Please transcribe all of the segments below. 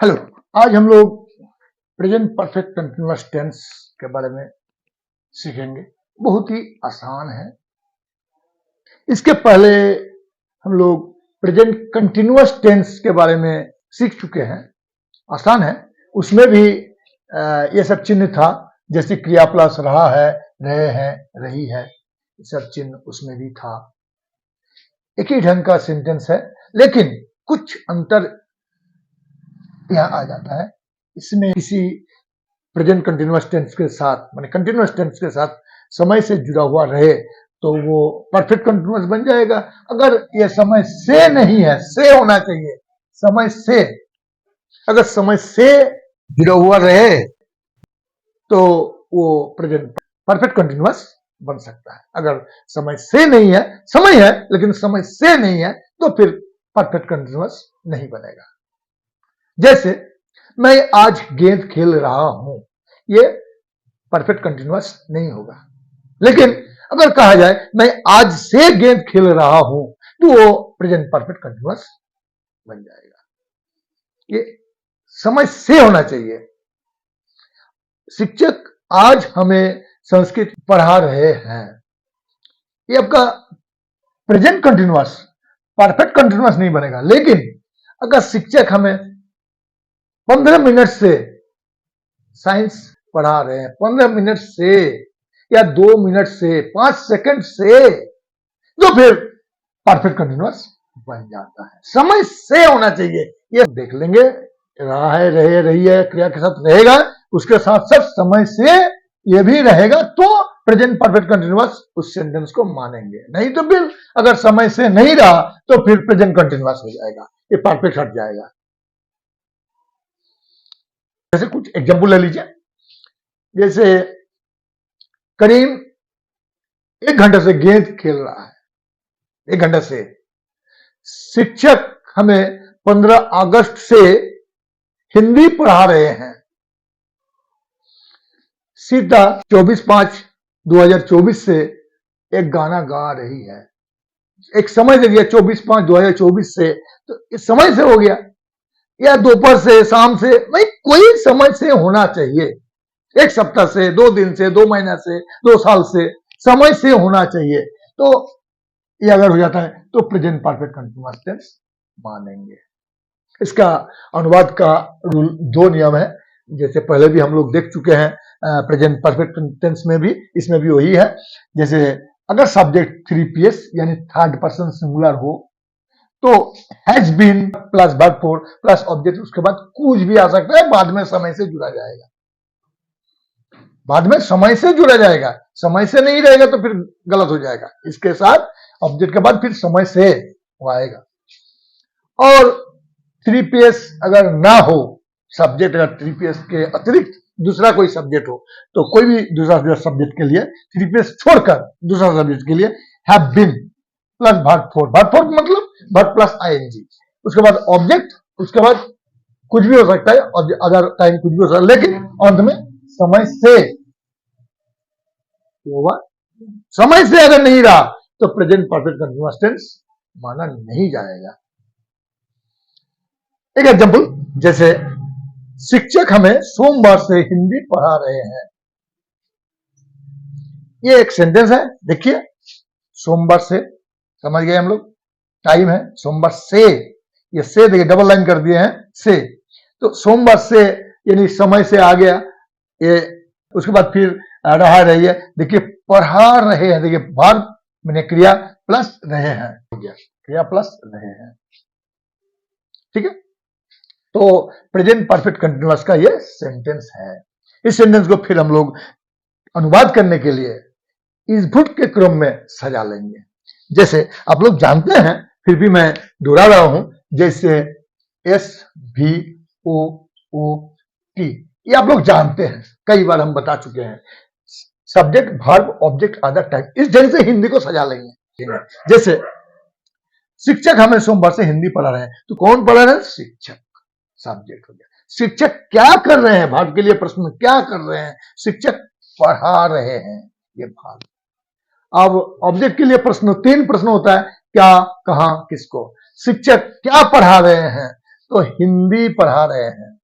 Hello. आज हम लोग प्रेजेंट परफेक्ट कंटिन्यूअस टेंस के बारे में सीखेंगे। बहुत ही आसान है। इसके पहले हम लोग प्रेजेंट कंटिन्यूअस टेंस के बारे में सीख चुके हैं। आसान है। उसमें भी ये सब चिन्ह था, जैसे क्रिया प्लस रहा है, रहे हैं, रही है, ये सब चिन्ह उसमें भी था। एक ही ढंग का सेंटेंस है, लेकिन कुछ अंतर यहाँ आ जाता है। इसमें किसी प्रेजेंट कंटिन्यूअस टेंस के साथ, माने कंटिन्यूअस टेंस के साथ समय से जुड़ा हुआ रहे तो वो परफेक्ट कंटिन्यूअस बन जाएगा। अगर ये समय से नहीं है, से होना चाहिए, समय से, अगर समय से जुड़ा हुआ रहे तो वो प्रेजेंट परफेक्ट कंटिन्यूअस बन सकता है। अगर समय से नहीं है, समय है लेकिन समय से नहीं है, तो फिर परफेक्ट कंटिन्यूअस नहीं बनेगा। जैसे मैं आज गेंद खेल रहा हूं, ये परफेक्ट कंटिन्यूअस नहीं होगा। लेकिन अगर कहा जाए मैं आज से गेंद खेल रहा हूं, तो वो प्रेजेंट परफेक्ट कंटिन्यूअस बन जाएगा। ये समय से होना चाहिए। शिक्षक आज हमें संस्कृत पढ़ा रहे हैं, ये आपका प्रेजेंट कंटिन्यूअस परफेक्ट कंटिन्यूअस नहीं बनेगा। लेकिन अगर शिक्षक हमें 15 मिनट से साइंस पढ़ा रहे हैं, 15 मिनट से या 2 मिनट से, 5 सेकंड से, तो फिर परफेक्ट कंटिन्यूअस बन जाता है। समय से होना चाहिए। ये देख लेंगे, रहा है, रहे, रही है, क्रिया के साथ रहेगा, उसके साथ साथ समय से ये भी रहेगा, तो प्रेजेंट परफेक्ट कंटिन्यूअस उस सेंटेंस को मानेंगे। नहीं तो फिर अगर समय से नहीं रहा तो फिर प्रेजेंट कंटिन्यूअस हो जाएगा, ये परफेक्ट हट जाएगा। जैसे कुछ एग्जाम्पल ले लीजिए। जैसे करीम 1 घंटे से गेंद खेल रहा है, 1 घंटे से। शिक्षक हमें 15 अगस्त से हिंदी पढ़ा रहे हैं। सीता 24/5/2024 से एक गाना गा रही है। एक समय दे दिया 24/5/2024 से, तो इस समय से हो गया, या दोपहर से, शाम से, भाई कोई समय से होना चाहिए। 1 सप्ताह से, 2 दिन से, 2 महीना से, 2 साल से, समय से होना चाहिए। तो ये अगर हो जाता है तो प्रेजेंट परफेक्ट कंटिन्यूअस टेंस मानेंगे। इसका अनुवाद का रूल 2 नियम है, जैसे पहले भी हम लोग देख चुके हैं प्रेजेंट परफेक्ट टेंस में भी, इसमें भी वही है। जैसे अगर सब्जेक्ट 3PS यानी थर्ड पर्सन सिंगुलर हो तो has been plus verb four plus object, उसके बाद कुछ भी आ सकता है, बाद में समय से जुड़ा जाएगा। बाद में समय से जुड़ा जाएगा, समय से नहीं रहेगा तो फिर गलत हो जाएगा। इसके साथ ऑब्जेक्ट के बाद फिर समय से आएगा। और 3PS अगर ना हो, सब्जेक्ट अगर 3PS के अतिरिक्त दूसरा कोई सब्जेक्ट हो, तो कोई भी दूसरा सब्जेक्ट के लिए 3PS छोड़कर दूसरा सब्जेक्ट के लिए have been plus verb four, verb four मतलब वर्ब प्लस ING, उसके बाद ऑब्जेक्ट, उसके बाद कुछ भी हो सकता है, अदर टाइम कुछ भी हो सकता है, लेकिन अंत में समय से होगा। समय से अगर नहीं रहा तो प्रेजेंट परफेक्ट कंटिन्यूअस टेंस माना नहीं जाएगा। एक एग्जांपल, जैसे शिक्षक हमें सोमवार से हिंदी पढ़ा रहे हैं। ये एक सेंटेंस है, देखिए, सोमवार से, समझ गए हम लोग, टाइम है, सोमवार से, ये से देखिए डबल लाइन कर दिए हैं, से, तो सोमवार से यानी समय से आ गया ये। उसके बाद फिर रहा रही है, देखिए पढ़ा रहे हैं, देखिए वर्ब मैंने क्रिया प्लस रहे हैं हो गया, क्रिया प्लस रहे हैं, ठीक है। तो प्रेजेंट परफेक्ट कंटिन्यूअस का ये सेंटेंस है। इस सेंटेंस को फिर हम लोग अनुवाद करने के लिए इनपुट के क्रम में सजा लेंगे। जैसे आप लोग जानते हैं, फिर भी मैं दोहरा रहा हूं, जैसे SVOOT, ये आप लोग जानते हैं, कई बार हम बता चुके हैं। Subject, verb, object, other type, इस ढंग से हिंदी को सजा लेंगे। जैसे शिक्षक हमें सोमवार से हिंदी पढ़ा रहे हैं, तो कौन पढ़ा रहे हैं? शिक्षक, सब्जेक्ट हो गया। शिक्षक क्या कर रहे हैं, भाग के लिए प्रश्न, क्या कर रहे हैं? शिक्षक पढ़ा रहे हैं, ये भाग। अब ऑब्जेक्ट के लिए प्रश्न, 3 प्रश्न होता है, क्या, कहां, किसको। शिक्षक क्या पढ़ा रहे हैं, तो हिंदी पढ़ा रहे हैं।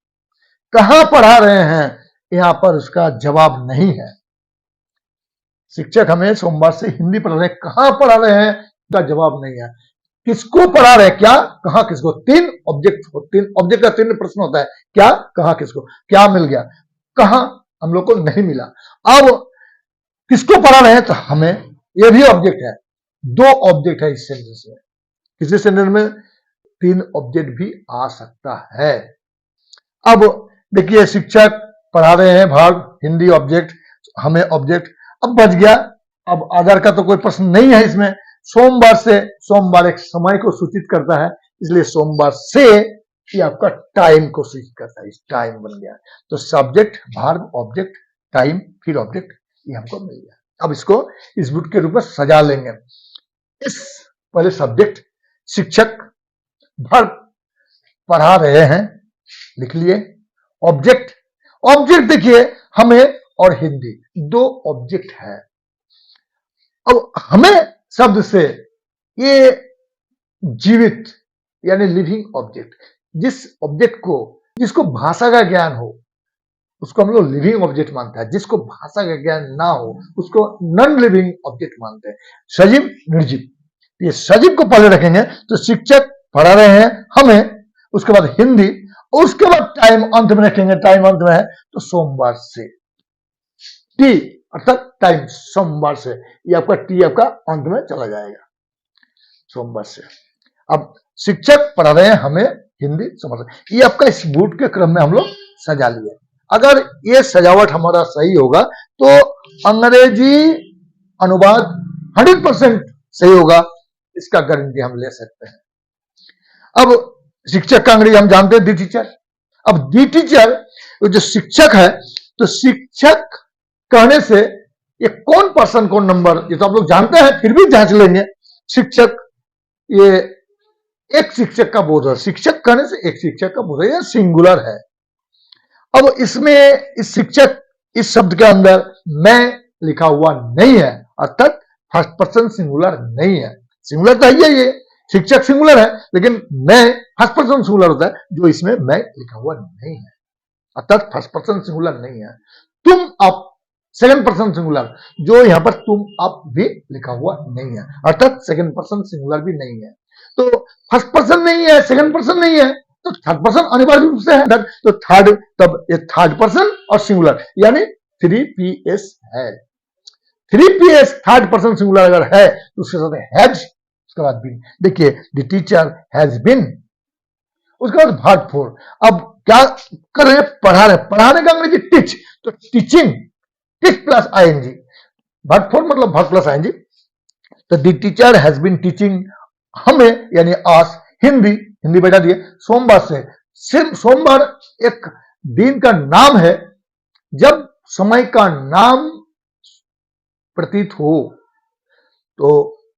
कहां पढ़ा रहे हैं यहां पर उसका जवाब नहीं है। शिक्षक हमें सोमवार से हिंदी पढ़ा रहे हैं, कहां पढ़ा रहे हैं उसका जवाब नहीं है। किसको पढ़ा रहे हैं, क्या, कहां, किसको। तीन ऑब्जेक्ट का तीन प्रश्न होता है, क्या, कहां, किसको। क्या मिल गया, कहां हम लोग को नहीं मिला। अब किसको पढ़ा रहे हैं, तो हमें यह भी ऑब्जेक्ट है, दो ऑब्जेक्ट है इस सेंटेंस में। किसी सेंटेंस में तीन ऑब्जेक्ट भी आ सकता है। अब देखिए शिक्षक पढ़ा रहे हैं, भाग, हिंदी ऑब्जेक्ट, हमें ऑब्जेक्ट। अब बच गया, अब आधार का तो कोई प्रश्न नहीं है इसमें। सोमवार से, सोमवार एक समय को सूचित करता है, इसलिए सोमवार से ये आपका टाइम को सूचित करता है, इस टाइम बन गया। तो सब्जेक्ट, वर्ब, ऑब्जेक्ट, टाइम, फिर ऑब्जेक्ट, ये हमको मिल गया। अब इसको इस बुट के रूप में सजा लेंगे। इस पहले सब्जेक्ट, शिक्षक, वर्ब, पढ़ा रहे हैं, लिख लिए। ऑब्जेक्ट, ऑब्जेक्ट देखिए हमें और हिंदी, दो ऑब्जेक्ट है। अब हमें शब्द से ये जीवित यानी लिविंग ऑब्जेक्ट, जिस ऑब्जेक्ट को, जिसको भाषा का ज्ञान हो उसको हम लोग लिविंग ऑब्जेक्ट मानते हैं, जिसको भाषा का ज्ञान ना हो उसको नॉन लिविंग ऑब्जेक्ट मानते हैं। सजीव, निर्जीव। ये सजीव को पहले रखेंगे, तो शिक्षक पढ़ा रहे हैं हमें, उसके बाद हिंदी, और उसके बाद टाइम अंत में रखेंगे। टाइम अंत में है तो सोमवार से, टी अर्थात टाइम, सोमवार से, ये आपका टी आपका अंत में चला जाएगा, सोमवार से। अब शिक्षक पढ़ा रहे हैं हमें हिंदी, सोमवार से, ये आपका इस बूट के क्रम में हम लोग सजा लिए। अगर ये सजावट हमारा सही होगा तो अंग्रेजी अनुवाद 100% सही होगा, इसका गारंटी हम ले सकते हैं। अब शिक्षक का अंग्रेजी हम जानते हैं दी टीचर। अब दी टीचर जो शिक्षक है, तो शिक्षक कहने से ये कौन पर्सन कौन नंबर, ये तो आप लोग जानते हैं, फिर भी जांच लेंगे। शिक्षक, ये एक शिक्षक का बोध है, शिक्षक कहने से एक शिक्षक का बोध है, ये सिंगुलर है। अब इसमें इस शिक्षक, इस शब्द के अंदर मैं लिखा हुआ नहीं है, अर्थात फर्स्ट पर्सन सिंगुलर नहीं है। सिंगुलर तो है ये, शिक्षक सिंगुलर है, लेकिन मैं फर्स्ट पर्सन सिंगुलर होता है, जो इसमें मैं लिखा हुआ नहीं है, अर्थात फर्स्ट पर्सन सिंगुलर नहीं है। तुम, आप, सेकंड पर्सन सिंगुलर, जो यहां पर तुम, आप भी लिखा हुआ नहीं है, अर्थात सेकंड पर्सन सिंगुलर भी नहीं है। तो फर्स्ट पर्सन नहीं है, सेकंड पर्सन नहीं है, तो थर्ड पर्सन अनिवार्य रूप से है। तो थर्ड, तब ये थर्ड पर्सन और सिंगुलर, यानी 3PS है। 3PS थर्ड पर्सन सिंगुलर अगर है तो उसके साथ हैज, उसके बाद बिन। देखिए द टीचर हैज बिन, उसके बाद वर्ब फोर। अब क्या कर रहे हैं, पढ़ा रहे, पढ़ाने का अंग्रेजी टीच, तो teaching, teach plus ING, verb four मतलब वर्ब प्लस आईएनजी। तो the teacher has been teaching हमें, यानी आस, हिंदी, हिंदी बैठा दिए, सोमवार से। सिर्फ सोमवार एक दिन का नाम है, जब समय का नाम प्रतीत हो तो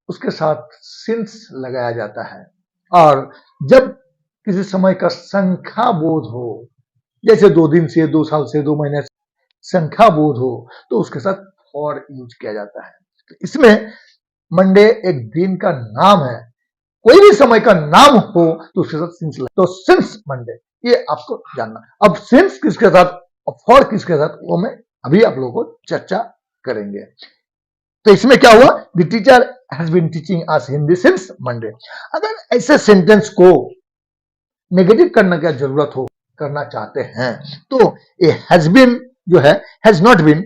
उसके साथ सिंस लगाया जाता है, और जब किसी समय का संख्या बोध हो, जैसे 2 दिन से, 2 साल से, 2 महीने से संख्या बोध हो, तो उसके साथ फॉर यूज किया जाता है। तो इसमें मंडे एक दिन का नाम है, कोई भी समय का नाम हो तो उसके साथ सिंस लगे, तो सिंस मंडे, ये आपको जानना। अब सिंस किसके साथ और फॉर किसके साथ, वो मैं अभी आप लोगों को चर्चा करेंगे। तो इसमें क्या हुआ, the teacher has been teaching us Hindi since Monday. अगर ऐसे सेंटेंस को नेगेटिव करने की जरूरत हो, करना चाहते हैं, तो ये हैज बीन जो है, हैज नॉट बीन,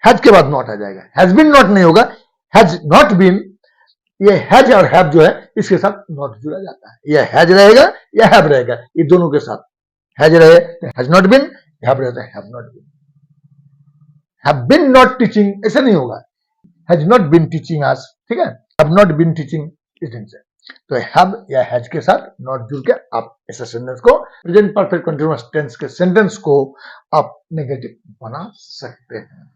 हैज के बाद नॉट आ जाएगा, हैज बीन नॉट नहीं होगा, हैज नॉट बीन। ये हैज और हैव जो है इसके साथ नॉट जुड़ा जाता है, ये हैज रहेगा या हैव रहेगा, ये दोनों के साथ हैज रहे तो हैज नॉट बीन, हैव रहे तो have not been. Have been not teaching ऐसे नहीं होगा, has not been teaching us, ठीक है, हैव नॉट बीन टीचिंग इस ढंग से। तो हैव या हैज के साथ नॉट जुड़ के आप ऐसे सेंटेंस को, प्रेजेंट परफेक्ट कंटीन्यूअस टेंस के सेंटेंस को आप नेगेटिव बना सकते हैं।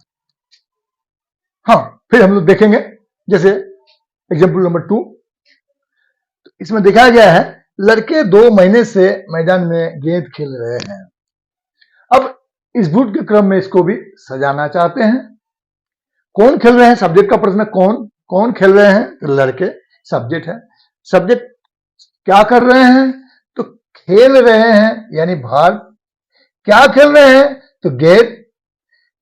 हाँ, फिर हम लोग देखेंगे, जैसे एग्जाम्पल नंबर 2, इसमें दिखाया गया है, लड़के 2 महीने से मैदान में गेंद खेल रहे हैं। अब इस बूट के क्रम में इसको भी सजाना चाहते हैं। कौन खेल रहे हैं, सब्जेक्ट का प्रश्न, कौन कौन खेल रहे हैं, तो लड़के सब्जेक्ट है। सब्जेक्ट क्या कर रहे हैं, तो खेल रहे हैं यानी भार्ब, क्या खेल रहे हैं तो गेंद,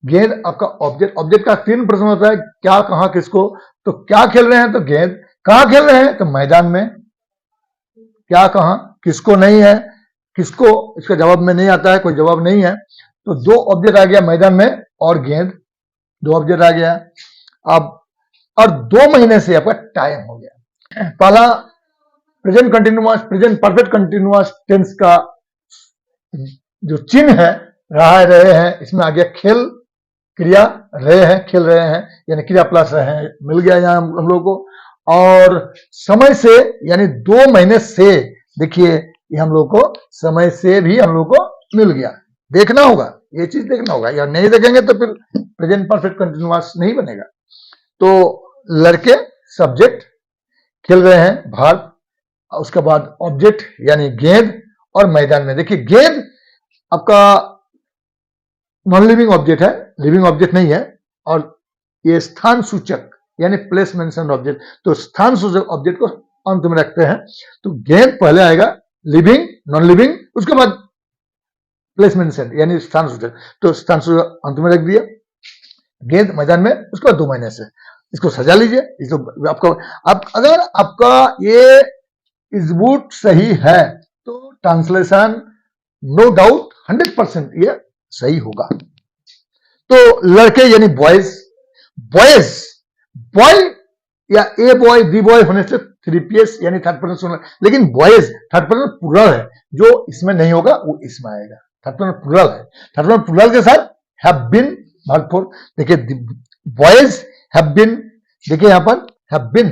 गेंद आपका ऑब्जेक्ट, ऑब्जेक्ट का 3 प्रश्न होता है, क्या, कहां, किसको, तो क्या खेल रहे हैं तो गेंद, कहां खेल रहे हैं तो मैदान में, क्या, कहां, किसको नहीं है, किसको इसका जवाब में नहीं आता है, कोई जवाब नहीं है, तो 2 ऑब्जेक्ट आ गया मैदान में और गेंद, 2 ऑब्जेक्ट आ गया। अब और 2 महीने से आपका टाइम हो गया। पहला present continuous, present perfect continuous tense का जो चिन्ह है रहे हैं, इसमें आ गया खेल, क्रिया रहे हैं, खेल रहे हैं यानी क्रिया प्लस रहे हैं, मिल गया यहाँ हम लोग को। और समय से यानी 2 महीने से, देखिए ये हम लोग को समय से भी हम लोग को मिल गया। देखना होगा, ये चीज देखना होगा, या नहीं देखेंगे तो फिर प्रेजेंट परफेक्ट कंटिन्यूअस नहीं बनेगा। तो लड़के सब्जेक्ट, खेल रहे हैं भार्ब, उसके बाद ऑब्जेक्ट यानी गेंद, और मैदान में देखिए गेंद आपका नॉन लिविंग ऑब्जेक्ट है, लिविंग ऑब्जेक्ट नहीं है, और ये स्थान सूचक यानी प्लेस मेंशन ऑब्जेक्ट, तो स्थान सूचक ऑब्जेक्ट को अंत में रखते हैं। तो गेंद पहले आएगा, लिविंग, नॉन लिविंग, उसके बाद प्लेस मेंशन यानी स्थान सूचक, तो स्थान सूचक अंत में रख दिया। गेंद मैदान में, उसके बाद 2 महीने से, इसको सजा लीजिए। इसको आपको अगर आपका ये इजबूट सही है तो ट्रांसलेशन नो डाउट 100% ये सही होगा। तो लड़के यानी बॉयज, बॉयज, बॉय या ए बॉय, बी बॉय होने से 3PS यानी थर्ड पर्सन, लेकिन बॉयज थर्ड पर्सन प्लुरल है, जो इसमें नहीं होगा वो इसमें आएगा। थर्ड पर्सन प्लुरल है, थर्ड पर्सन प्लुरल के साथ हैव बीन वर्ब फोर, देखिए बॉयज हैव बीन, देखिए यहां पर हैव बीन,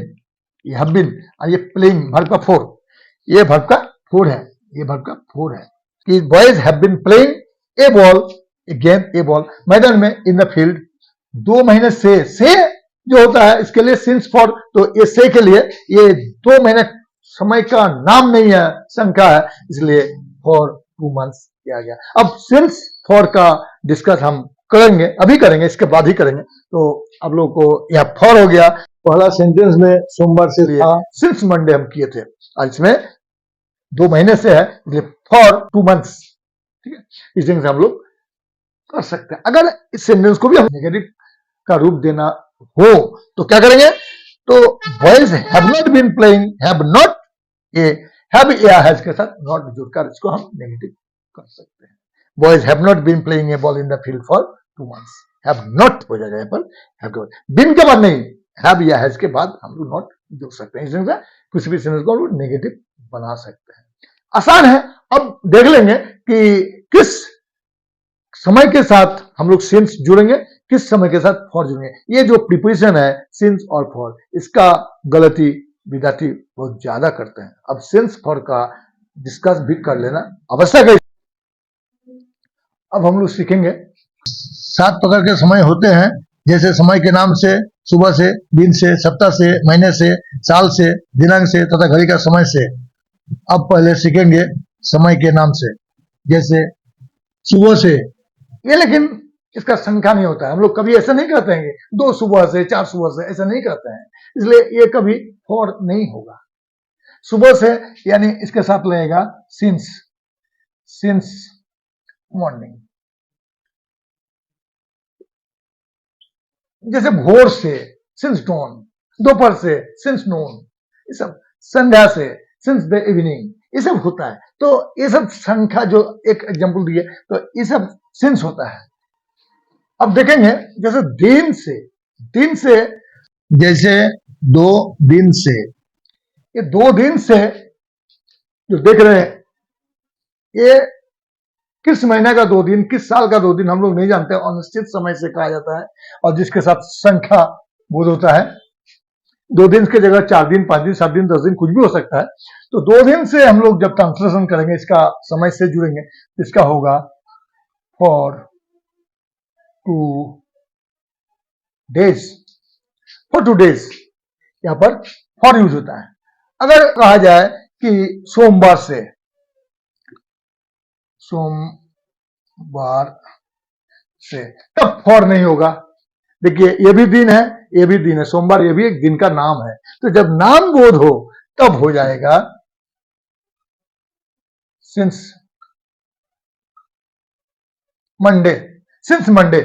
ये हैव बीन, और ये प्लेइंग वर्ब का 4, ये वर्ब का 4 है, ये वर्ब का 4 है कि boys have been playing a ball, गेंद, ए बॉल मैदान में, इन द फील्ड। 2 महीने से जो होता है इसके लिए सिंस फॉर, तो ये से के लिए ये 2 महीने समय का नाम नहीं है, संख्या है, इसलिए फॉर 2 मंथ्स किया गया। अब सिंस फॉर का डिस्कस हम करेंगे, अभी करेंगे, इसके बाद ही करेंगे। तो आप लोग को यह फॉर हो गया, पहला सेंटेंस में सोमवार से था, सिंस मंडे हम किए थे, और इसमें 2 महीने से है, इसलिए फॉर 2 मंथ्स, ठीक है। इस ढंग से हम लोग कर सकते हैं। अगर इस सेंटेंस को भी हम नेगेटिव का रूप देना हो तो क्या करेंगे, तो boys have not been playing, have not, ये हैव या हैज के साथ नॉट जुड़कर इसको हम नेगेटिव कर सकते हैं। Boys have not been playing a ball in the field for 2 months, have not हो जाएगा यहाँ पर, हैव के बाद, बीन के बाद नहीं, हैव या हैज के बाद हम लोग नॉट जोड़ सकते हैं। इस ढंग से किसी भी सेंटेंस को हम लोग नेगेटिव बना सकते हैं, आसान है। अब देख लेंगे कि किस समय के साथ हम लोग सिंस जुड़ेंगे, किस समय के साथ फॉर जुड़ेंगे। ये जो प्रीपोजिशन है सिंस और फॉर, इसका गलती विद्यार्थी बहुत ज्यादा करते हैं। अब सिंस फॉर का डिस्कस भी कर लेना आवश्यक है। अब हम लोग सीखेंगे 7 प्रकार के समय होते हैं, जैसे समय के नाम से, सुबह से, दिन से, सप्ताह से, महीने से, साल से, दिनांक से तथा घड़ी का समय से। अब पहले सीखेंगे समय के नाम से, जैसे सुबह से, ये लेकिन इसका संख्या नहीं होता है, हम लोग कभी ऐसा नहीं करते हैं 2 सुबह से, 4 सुबह से, ऐसा नहीं करते हैं, इसलिए ये कभी फॉर नहीं होगा। सुबह से यानी इसके साथ लगेगा सिंस, सिंस मॉर्निंग। जैसे भोर से सिंस डॉन, दोपहर से सिंस नून, ये सब, संध्या से सिंस द इवनिंग, ये सब होता है। तो ये सब संख्या जो एक एग्जांपल दिए, तो ये सब सिंस होता है। अब देखेंगे जैसे दिन से, दिन से, जैसे 2 दिन से, ये 2 दिन से जो देख रहे हैं, ये किस महीने का 2 दिन, किस साल का 2 दिन हम लोग नहीं जानते, अनिश्चित समय से कहा जाता है, और जिसके साथ संख्या बोध होता है। 2 दिन की जगह 4 दिन, 5 दिन, 7 दिन, 10 दिन, कुछ भी हो सकता है। तो 2 दिन से हम लोग जब ट्रांसलेशन करेंगे, इसका समय से जुड़ेंगे, इसका होगा फॉर 2 डेज, फॉर 2 डेज, यहां पर फॉर यूज होता है। अगर कहा जाए कि सोमवार से, सोमवार से, तब फॉर नहीं होगा। देखिए ये भी दिन है, ये भी दिन है, सोमवार ये भी एक दिन का नाम है। तो जब नाम बोध हो तब हो जाएगा since Monday, since Monday,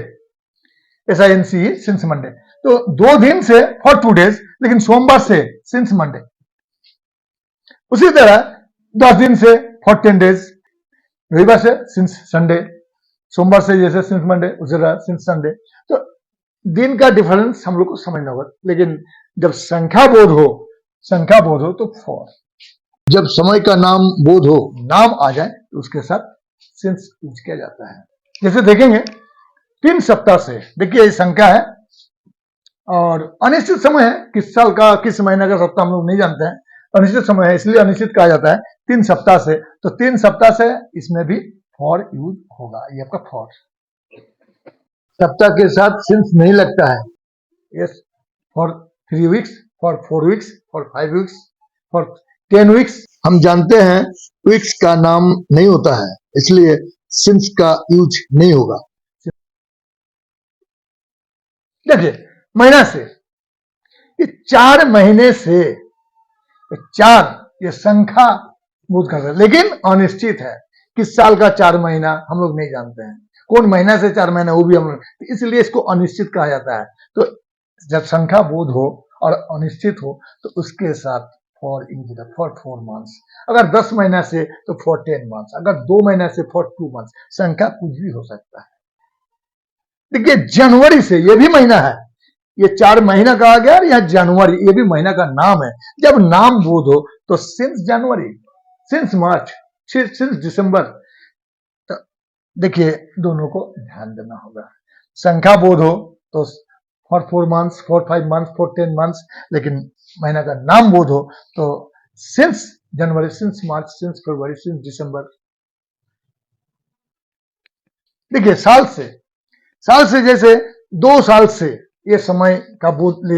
SINCE since Monday. तो 2 दिन से फॉर 2 डेज, लेकिन सोमवार से सिंस मंडे। उसी तरह 10 दिन से फॉर 10 डेज, रविवार से सिंस संडे, सोमवार से जैसे सिंस मंडे उसी तरह सिंस संडे। तो दिन का डिफरेंस हम लोग को समझना होगा, लेकिन जब संख्या बोध हो तो फॉर। जब समय का नाम बोध हो, नाम आ जाए तो उसके साथ सिंस यूज किया जाता है। जैसे देखेंगे 3 सप्ताह से, देखिए ये संख्या है और अनिश्चित समय है, किस साल का किस महीने का सप्ताह हम लोग नहीं जानते हैं, अनिश्चित समय है इसलिए अनिश्चित कहा जाता है। 3 सप्ताह से, तो 3 सप्ताह से इसमें भी फॉर यूज होगा, ये आपका फॉर। सप्ताह के साथ सिंस नहीं लगता है। Yes, for 3 weeks, for 4 weeks, for 5 weeks, for 10 weeks. हम जानते हैं वीक्स का नाम नहीं होता है, इसलिए सिंस का यूज नहीं होगा। देखिए महीना से, ये 4 महीने से, 4 ये संख्या बोध कर रहा है, लेकिन अनिश्चित है। किस साल का 4 महीना हम लोग नहीं जानते हैं, कौन महीना से 4 महीना वो भी हम लोग, इसलिए इसको अनिश्चित कहा जाता है। तो जब संख्या बोध हो और अनिश्चित हो तो उसके साथ फॉर यूज, फॉर 4 मंथ्स। अगर 10 महीना से तो फॉर 10 मंथ्स, अगर 2 महीना से फॉर 2 मंथ्स। संख्या कुछ भी हो सकता है। देखिए जनवरी से, ये भी महीना है, ये 4 महीना कहा गया, या जनवरी ये भी महीना का नाम है। जब नाम बोध हो तो since January, since March, since दिसंबर। तो देखिए दोनों को ध्यान देना होगा। संख्या बोध हो तो for 4 months, for 5 months, for 10 months, लेकिन महीना का नाम बोध हो तो since January, since March, since February, since December. देखिए साल से जैसे 2 साल से ये समय का बोध,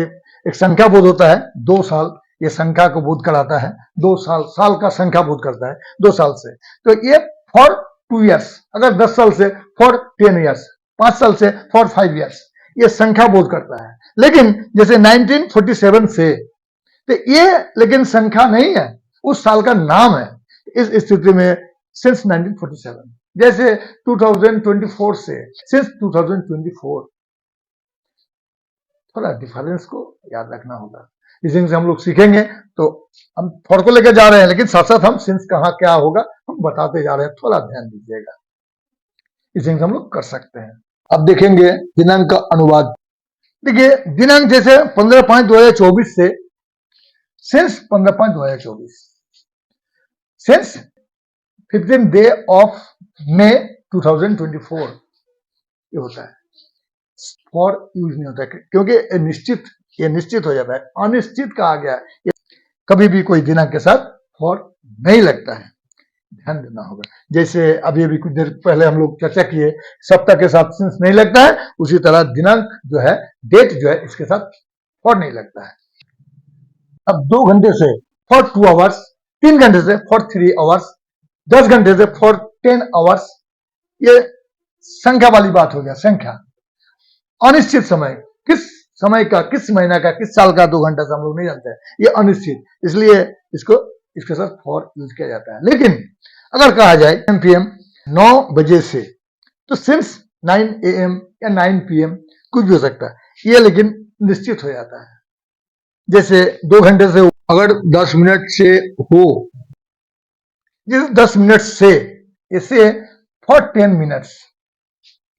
एक संख्या बोध होता है। 2 साल ये संख्या को बोध कराता है, 2 साल का संख्या बोध करता है 2 साल से। तो ये फॉर 2 इयर्स, अगर 10 साल से फॉर 10 इयर्स, 5 साल से फॉर 5 इयर्स, ये संख्या बोध करता है। लेकिन जैसे 1947 से, तो ये लेकिन संख्या नहीं है, उस साल का नाम है। इस स्थिति में सिंस 1947, जैसे 2024 से सिंस 2024। थोड़ा डिफरेंस को याद रखना होगा। इस दिन से हम लोग सीखेंगे, तो हम फॉर को लेकर जा रहे हैं, लेकिन साथ साथ हम सिंस कहाँ क्या होगा हम बताते जा रहे हैं, थोड़ा ध्यान दीजिएगा। इस दिन से हम लोग कर सकते हैं। अब देखेंगे दिनांक का अनुवाद। देखिए दिनांक जैसे 15/5/2024 से since 15/5/2024, since 15th day of May 2024 ये होता है। फॉर यूज नहीं होता है, क्योंकि ये निश्चित हो जाता है। अनिश्चित कहा गया है, कभी भी कोई दिनांक के साथ फॉर नहीं लगता है, ध्यान देना होगा। जैसे अभी कुछ देर पहले हम लोग चर्चा किए, सप्ताह के साथ सिंस नहीं लगता है, उसी तरह दिनांक जो है, डेट जो है, इसके साथ फॉर नहीं लगता है। अब 2 घंटे से फॉर 2 आवर्स, 3 घंटे से फॉर 3 आवर्स, 10 घंटे से फॉर 10 आवर्स, ये संख्या वाली बात हो गया। संख्या अनिश्चित समय, किस समय का, किस महीना का, किस साल का 2 घंटा से हम लोग नहीं जानते हैं, ये अनिश्चित, इसलिए इसके साथ फॉर यूज किया जाता है। लेकिन अगर कहा जाए 10 PM 9 बजे से, तो सिंस 9 AM या 9 PM कुछ भी हो सकता है, ये लेकिन निश्चित हो जाता है। जैसे 2 घंटे से अगर 10 मिनट से हो, जैसे 10 मिनट से, इसे फॉर 10 मिनट्स,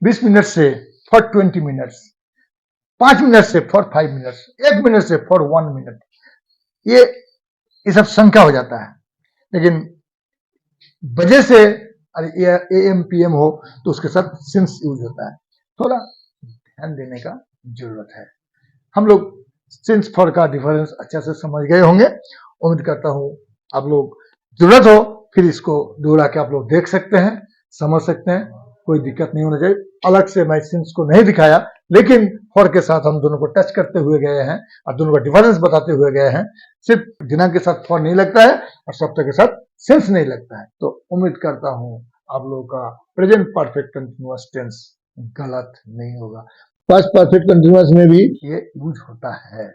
20 मिनट से फॉर 20 मिनट्स, 5 मिनट से फॉर 5 मिनट्स, 1 मिनट से फॉर 1 मिनट, ये सब संख्या हो जाता है। लेकिन बजे से AM PM हो तो उसके साथ सिंस यूज होता है। थोड़ा ध्यान देने का जरूरत है। हम लोग सिंस फॉर का डिफरेंस अच्छा से समझ गए होंगे। उम्मीद करता हूं आप लोग जरूरत हो फिर इसको दोहरा के आप लोग देख सकते हैं, समझ सकते हैं, कोई दिक्कत नहीं होना चाहिए। अलग से मैं सिंस को नहीं दिखाया, लेकिन फॉर के साथ हम दोनों को टच करते हुए गए हैं और दोनों का डिफरेंस बताते हुए गए हैं। सिर्फ दिनांक के साथ फॉर नहीं लगता है और सप्ताह के साथ सिंस नहीं लगता है। तो उम्मीद करता हूं आप लोगों का प्रेजेंट परफेक्ट कंटिन्यूअस टेंस गलत नहीं होगा। पास्ट परफेक्ट कंटिन्यूअस में भी ये यूज होता है,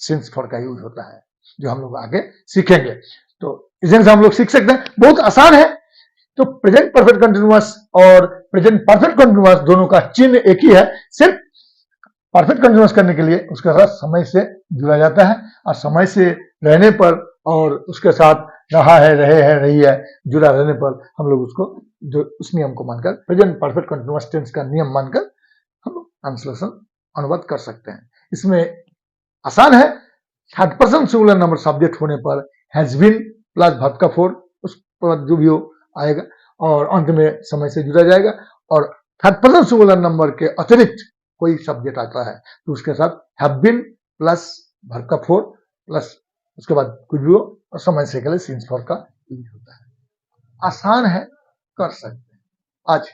सिंस फॉर का यूज होता है, जो हम लोग आगे सीखेंगे। तो इस दिन से हम लोग सीख सकते हैं, बहुत आसान है। तो प्रेजेंट परफेक्ट कंटिन्यूअस और प्रेजेंट परफेक्ट कंटिन्यूअस दोनों का चिन्ह एक ही है, सिर्फ परफेक्ट कंटिन्यूअस करने के लिए उसके साथ समय से जुड़ा जाता है, और समय से रहने पर और उसके साथ रहा है, रहे है, रही है, जुड़ा रहने पर हम लोग उसको जो उस नियम को मानकर प्रेजेंट परफेक्ट कंटिन्यूअस टेंस का नियम मानकर हम लोग ट्रांसलेशन अनुवाद कर सकते हैं। इसमें आसान है, third person singular number subject होने पर हैज बीन प्लस वर्ब का फोर उस पर जो भी हो आएगा और अंत में समय से जुड़ा जाएगा, और थर्ड पर्सन सिंगुलर नंबर के अतिरिक्त कोई सब्जेक्ट आता है तो उसके साथ हैव बीन प्लस वर्ब का फोर प्लस उसके बाद कुछ भी हो और समय से के लिए सिंस फॉर का यूज होता है। आसान है, कर सकते हैं। आज